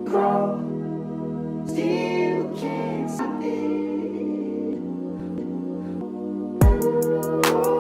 grow, still can't stop it.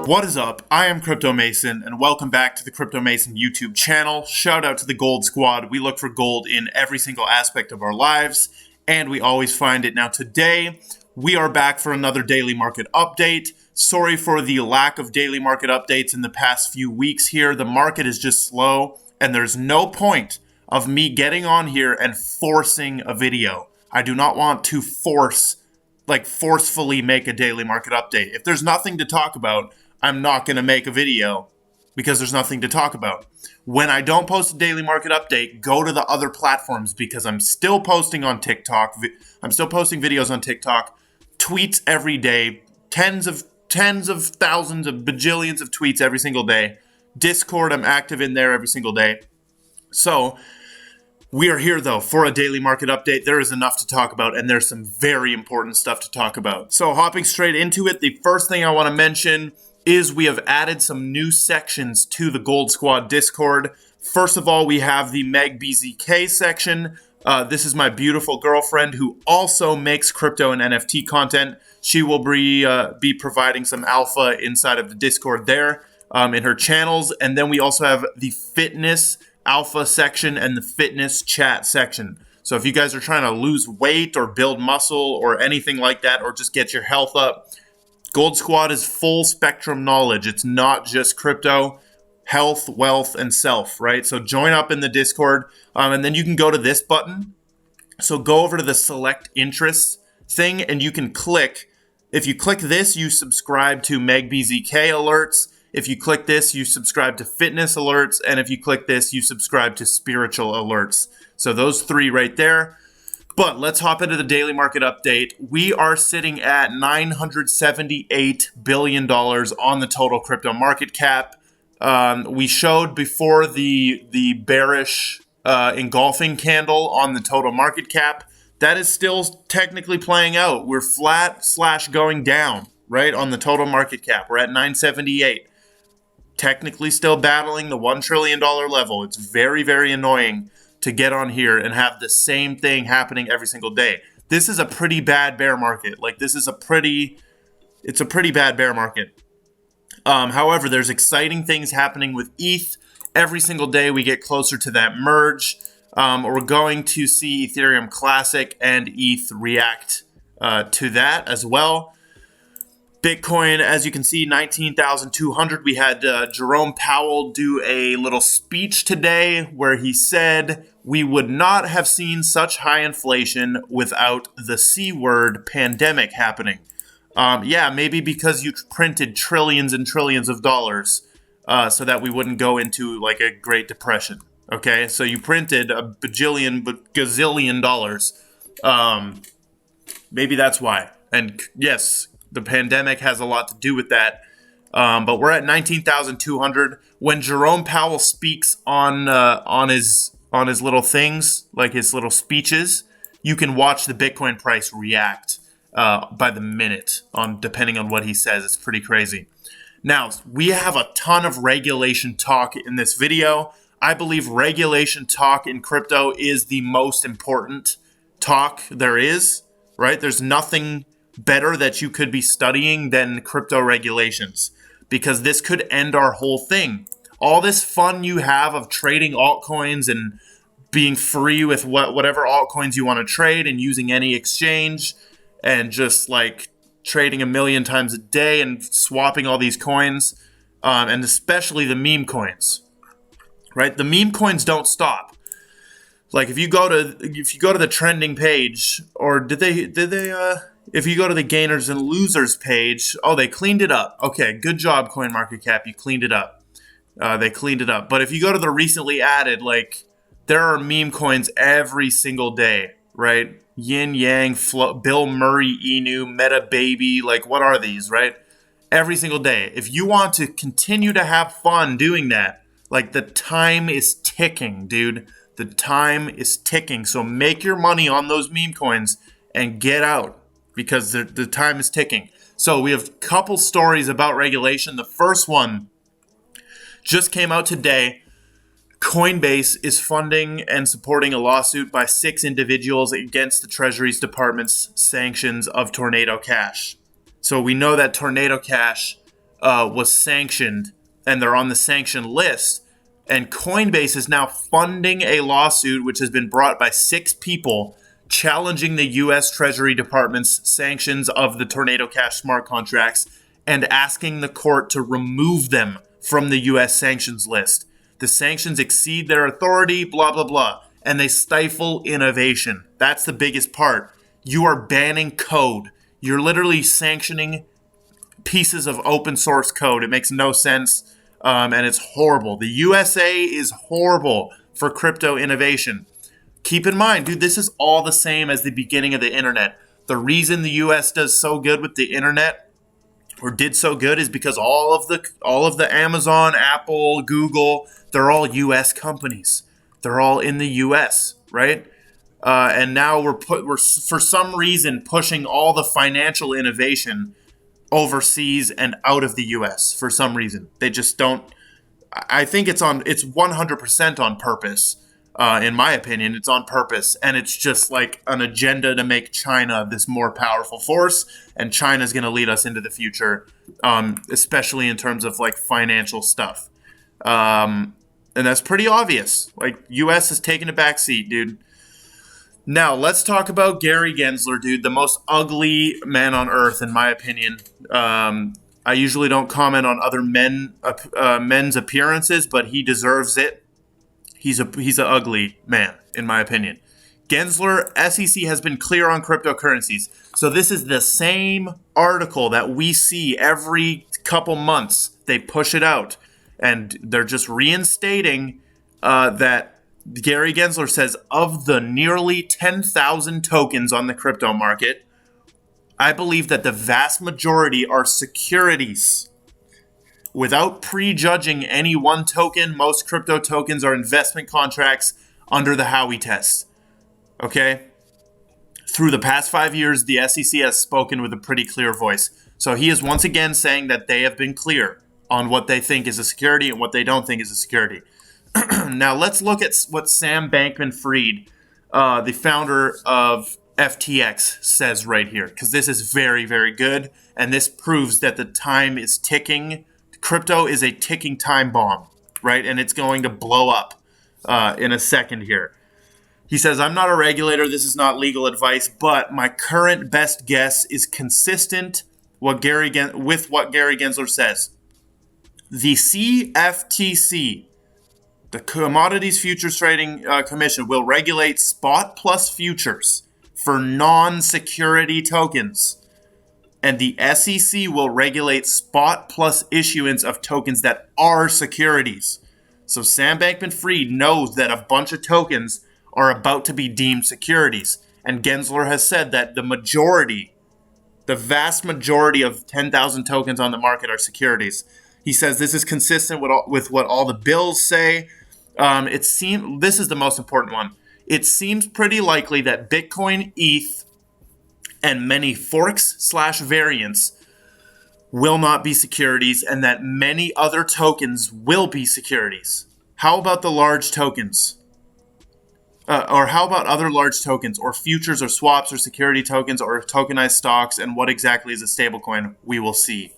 What is up? I am Crypto Mason, and welcome back to the Crypto Mason YouTube channel. Shout out to the Gold Squad. We look for gold in every single aspect of our lives, and we always find it. Now today, we are back for another daily market update. Sorry for the lack of daily market updates in the past few weeks here. The market is just slow, and there's no point of me getting on here and forcing a video. I do not want to forcefully make a daily market update. If there's nothing to talk about, I'm not going to make a video because there's nothing to talk about. When I don't post a daily market update, go to the other platforms because I'm still posting on TikTok. I'm still posting videos on TikTok, tweets every day, tens of thousands of bajillions of tweets every single day. Discord, I'm active in there every single day. So we are here, though, for a daily market update. There is enough to talk about, and there's some very important stuff to talk about. So hopping straight into it, the first thing I want to mention is we have added some new sections to the Gold Squad Discord. First of all, we have the Meg BZK section. This is my beautiful girlfriend who also makes crypto and NFT content. She will be providing some alpha inside of the Discord there in her channels. And then we also have the fitness alpha section and the fitness chat section. So if you guys are trying to lose weight or build muscle or anything like that, or just get your health up, Gold Squad is full spectrum knowledge. It's not just crypto, health, wealth, and self, right? So join up in the Discord, and then you can go to this button. So go over to the select interests thing, and you can click. If you click this, you subscribe to Meg BZK alerts. If you click this, you subscribe to fitness alerts. And if you click this, you subscribe to spiritual alerts. So those three right there. But let's hop into the daily market update. We are sitting at $978 billion on the total crypto market cap. We showed before the bearish engulfing candle on the total market cap. That is still technically playing out. We're flat/going down, right, on the total market cap. We're at 978. Technically still battling the $1 trillion level. It's very, very annoying to get on here and have the same thing happening every single day. This is a pretty bad bear market. It's a pretty bad bear market. However, there's exciting things happening with ETH. Every single day we get closer to that merge. We're going to see Ethereum Classic and ETH react to that as well. Bitcoin, as you can see, 19,200. We had Jerome Powell do a little speech today where he said we would not have seen such high inflation without the C word pandemic happening. Yeah, maybe because you printed trillions and trillions of dollars so that we wouldn't go into like a Great Depression. Okay, so you printed a gazillion dollars. Maybe that's why. And yes, the pandemic has a lot to do with that. But we're at 19,200. When Jerome Powell speaks on his little things, like his little speeches, you can watch the Bitcoin price react by the minute, depending on what he says. It's pretty crazy. Now, we have a ton of regulation talk in this video. I believe regulation talk in crypto is the most important talk there is, right? There's nothing better that you could be studying than crypto regulations, because this could end our whole thing. All this fun you have of trading altcoins and being free with whatever altcoins you want to trade and using any exchange and just like trading a million times a day and swapping all these coins, and especially the meme coins, right? The meme coins don't stop. Like if you go to the trending page, or if you go to the gainers and losers page, oh, they cleaned it up. Okay, good job, CoinMarketCap. You cleaned it up. They cleaned it up. But if you go to the recently added, like, there are meme coins every single day, right? Yin Yang, Bill Murray, Inu, Meta Baby. Like, what are these, right? Every single day. If you want to continue to have fun doing that, like, the time is ticking, dude. The time is ticking. So make your money on those meme coins and get out, because the time is ticking. So we have a couple stories about regulation. The first one just came out today. Coinbase is funding and supporting a lawsuit by 6 individuals against the Treasury Department's sanctions of Tornado Cash. So we know that Tornado Cash was sanctioned, and they're on the sanction list. And Coinbase is now funding a lawsuit which has been brought by 6 people challenging the U.S. Treasury Department's sanctions of the Tornado Cash smart contracts and asking the court to remove them from the U.S. sanctions list. The sanctions exceed their authority, blah, blah, blah, and they stifle innovation. That's the biggest part. You are banning code. You're literally sanctioning pieces of open source code. It makes no sense, and it's horrible. The USA is horrible for crypto innovation. Keep in mind, dude, this is all the same as the beginning of the internet. The reason the US does so good with the internet, or did so good, is because all of the Amazon, Apple, Google, they're all US companies. They're all in the US, right? And now we're for some reason pushing all the financial innovation overseas and out of the US for some reason. They just don't. I think it's 100% on purpose. In my opinion, it's on purpose, and it's just like an agenda to make China this more powerful force, and China's going to lead us into the future, especially in terms of like financial stuff. And that's pretty obvious. Like, U.S. is taking a back seat, dude. Now, let's talk about Gary Gensler, dude, the most ugly man on earth, in my opinion. I usually don't comment on other men's appearances, but he deserves it. He's an ugly man, in my opinion. Gensler, SEC has been clear on cryptocurrencies. So this is the same article that we see every couple months. They push it out. And they're just reinstating that Gary Gensler says, of the nearly 10,000 tokens on the crypto market, I believe that the vast majority are securities. Without prejudging any one token, most crypto tokens are investment contracts under the Howey test. Okay? Through the past 5 years, the SEC has spoken with a pretty clear voice. So he is once again saying that they have been clear on what they think is a security and what they don't think is a security. Now, let's look at what Sam Bankman-Fried, the founder of FTX, says right here, because this is very, very good, and this proves that the time is ticking. Crypto is a ticking time bomb, right? And it's going to blow up in a second here. He says, I'm not a regulator. This is not legal advice, but my current best guess is consistent with what Gary Gensler says. The CFTC, the Commodities Futures Trading Commission, will regulate spot plus futures for non-security tokens. And the SEC will regulate spot plus issuance of tokens that are securities. So Sam Bankman-Fried knows that a bunch of tokens are about to be deemed securities. And Gensler has said that the vast majority of 10,000 tokens on the market are securities. He says this is consistent with what all the bills say. This is the most important one. It seems pretty likely that Bitcoin, ETH, and many forks/variants will not be securities, and that many other tokens will be securities. How about the large tokens? Or how about other large tokens, or futures, or swaps, or security tokens, or tokenized stocks, and what exactly is a stablecoin? We will see.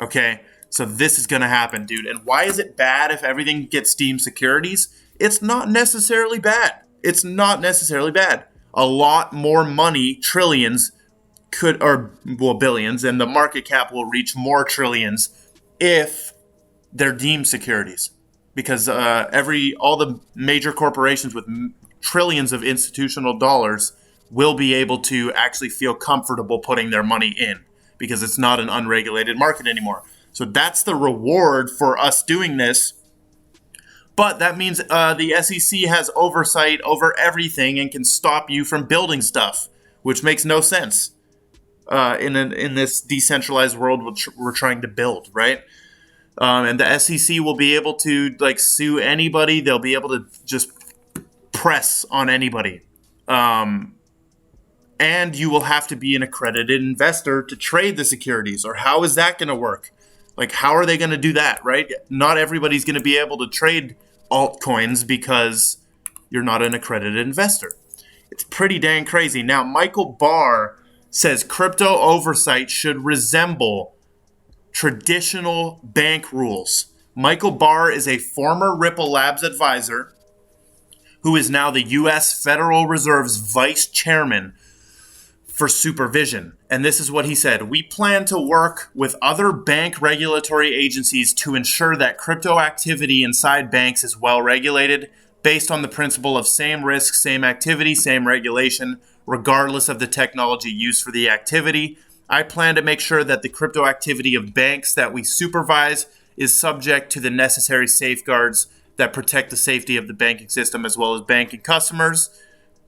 Okay, so this is going to happen, dude. And why is it bad if everything gets deemed securities? It's not necessarily bad. It's not necessarily bad. A lot more money, trillions, billions, and the market cap will reach more trillions if they're deemed securities, because all the major corporations with trillions of institutional dollars will be able to actually feel comfortable putting their money in, because it's not an unregulated market anymore. So that's the reward for us doing this. But that means the SEC has oversight over everything and can stop you from building stuff, which makes no sense. In this decentralized world we're trying to build, right? And the SEC will be able to sue anybody. They'll be able to just press on anybody. And you will have to be an accredited investor to trade the securities. Or how is that going to work? How are they going to do that, right? Not everybody's going to be able to trade altcoins because you're not an accredited investor. It's pretty dang crazy. Now, Michael Barr says crypto oversight should resemble traditional bank rules. Michael Barr is a former Ripple Labs advisor who is now the U.S. Federal Reserve's vice chairman for supervision. And this is what he said. We plan to work with other bank regulatory agencies to ensure that crypto activity inside banks is well regulated based on the principle of same risk, same activity, same regulation, regardless of the technology used for the activity. I plan to make sure that the crypto activity of banks that we supervise is subject to the necessary safeguards that protect the safety of the banking system as well as banking customers.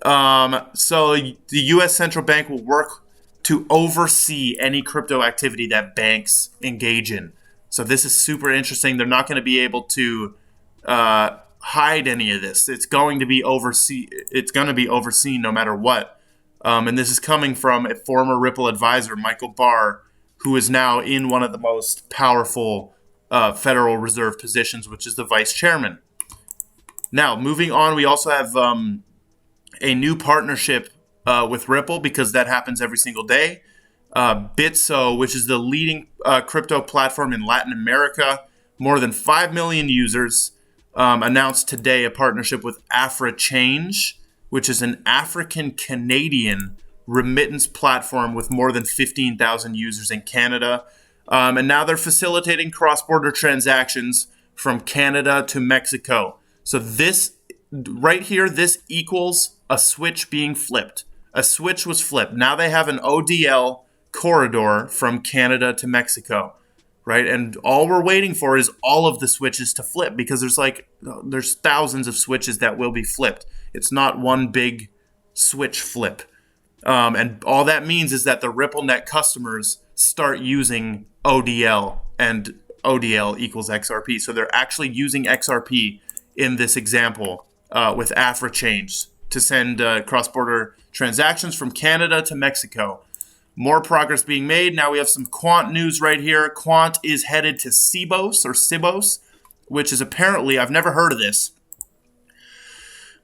So the U.S. Central Bank will work to oversee any crypto activity that banks engage in. So this is super interesting. They're not going to be able to hide any of this. It's going to be overseen no matter what. And this is coming from a former Ripple advisor, Michael Barr, who is now in one of the most powerful Federal Reserve positions, which is the vice chairman. Now, moving on, we also have a new partnership with Ripple, because that happens every single day. Bitso, which is the leading crypto platform in Latin America, more than 5 million users, announced today a partnership with AfriChange, which is an African-Canadian remittance platform with more than 15,000 users in Canada. And now they're facilitating cross-border transactions from Canada to Mexico. So this right here, this equals a switch being flipped. A switch was flipped. Now they have an ODL corridor from Canada to Mexico, right? And all we're waiting for is all of the switches to flip, because there's thousands of switches that will be flipped. It's not one big switch flip. And all that means is that the RippleNet customers start using ODL, and ODL equals XRP. So they're actually using XRP in this example with AfriChange to send cross-border transactions from Canada to Mexico. More progress being made. Now we have some Quant news right here. Quant is headed to Sibos, which is apparently, I've never heard of this,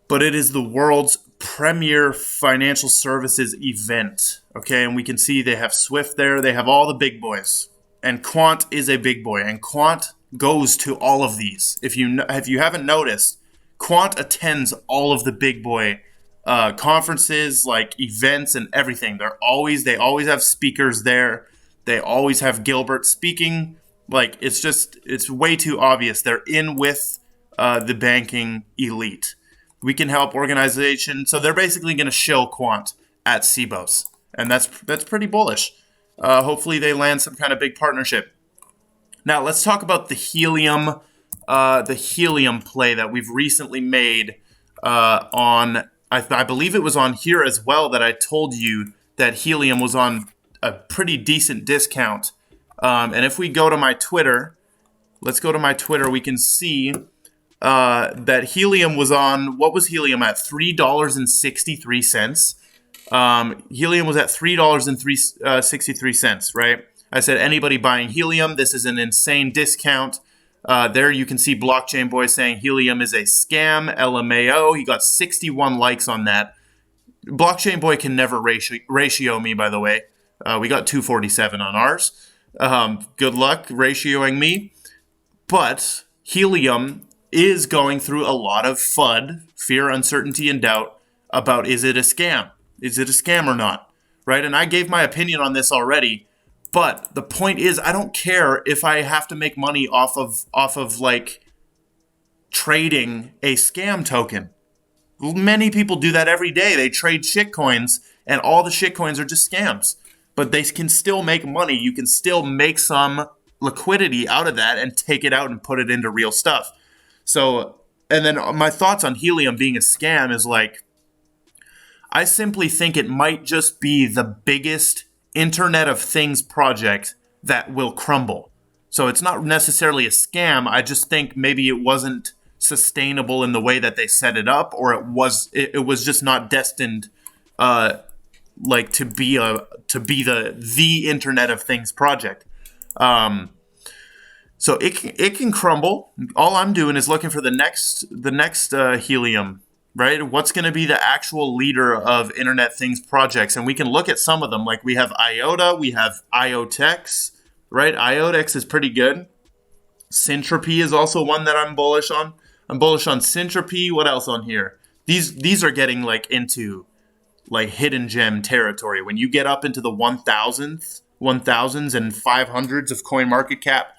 but it is the world's premier financial services event. Okay, and we can see they have Swift there. They have all the big boys. And Quant is a big boy. And Quant goes to all of these. If you haven't noticed, Quant attends all of the big boy conferences, like events and everything. They always have speakers there. They always have Gilbert speaking. Like, it's way too obvious. They're in with the banking elite. We can help organization. So they're basically going to show Quant at Sibos. And that's pretty bullish. Hopefully they land some kind of big partnership. Now let's talk about the Helium play that we've recently made on, I believe it was on here as well, that I told you that Helium was on a pretty decent discount. And if we go to my Twitter, let's go to my Twitter, we can see that Helium was on, what was Helium at? $3.63. Helium was at $3.63, right? I said, anybody buying Helium, this is an insane discount. There you can see Blockchain Boy saying Helium is a scam, LMAO. He got 61 likes on that. Blockchain Boy can never ratio me, by the way. We got 247 on ours. Good luck ratioing me. But Helium is going through a lot of FUD, fear, uncertainty, and doubt about, is it a scam? Is it a scam or not? Right? And I gave my opinion on this already. But the point is, I don't care if I have to make money off of like trading a scam token. Many people do that every day. They trade shitcoins, and all the shitcoins are just scams. But they can still make money. You can still make some liquidity out of that and take it out and put it into real stuff. So, and then my thoughts on Helium being a scam is like, I simply think it might just be the biggest Internet of Things project that will crumble. So it's not necessarily a scam. I just think maybe it wasn't sustainable in the way that they set it up, or it was just not destined like to be the Internet of Things project. So it can crumble. All I'm doing is looking for the next Helium, right? What's going to be the actual leader of Internet Things projects? And we can look at some of them. Like we have IOTA, we have IOTEX, right? IOTEX is pretty good. Syntropy is also one that I'm bullish on. I'm bullish on Syntropy. What else on here? These are getting like into like hidden gem territory. When you get up into the 1,000s and 500s of coin market cap,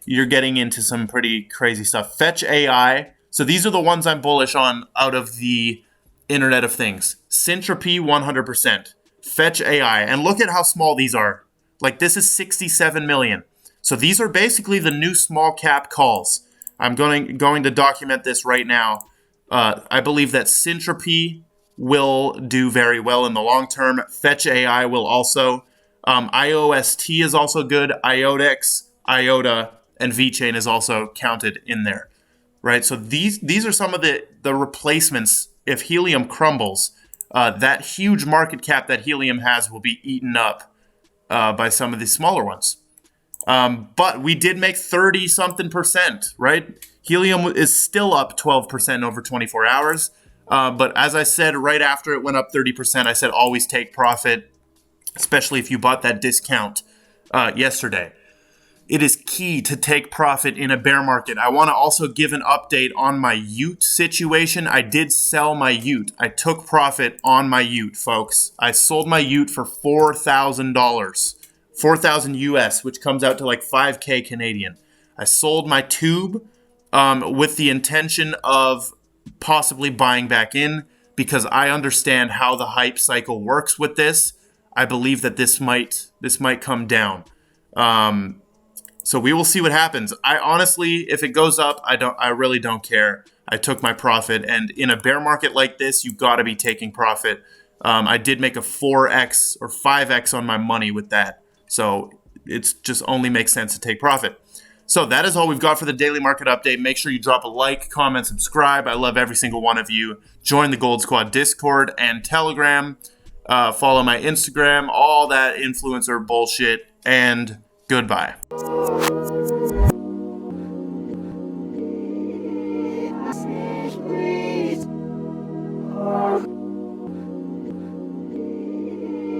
you're getting into some pretty crazy stuff. Fetch AI. So these are the ones I'm bullish on out of the Internet of Things. Syntropy, 100%. Fetch AI. And look at how small these are. Like this is 67 million. So these are basically the new small cap calls. I'm going to document this right now. I believe that Syntropy will do very well in the long term. Fetch AI will also. IOST is also good. IOTEX, IOTA, and VeChain is also counted in there, right? So these are some of the replacements. If Helium crumbles, that huge market cap that Helium has will be eaten up by some of these smaller ones. But we did make 30-something%, right? Helium is still up 12% over 24 hours. But as I said, right after it went up 30%, I said always take profit, especially if you bought that discount yesterday. It is key to take profit in a bear market. I want to also give an update on my Ute situation. I did sell my Ute. I took profit on my Ute, folks. I sold my Ute for $4,000. 4,000 US, which comes out to like 5K Canadian. I sold my tube with the intention of possibly buying back in because I understand how the hype cycle works with this. I believe that this might come down. So we will see what happens. I honestly, if it goes up, I really don't care. I took my profit, and in a bear market like this, you got to be taking profit. I did make a 4x or 5x on my money with that. So it's just only makes sense to take profit. So that is all we've got for the daily market update. Make sure you drop a like, comment, subscribe. I love every single one of you. Join the Gold Squad Discord and Telegram. Follow my Instagram, all that influencer bullshit, and goodbye.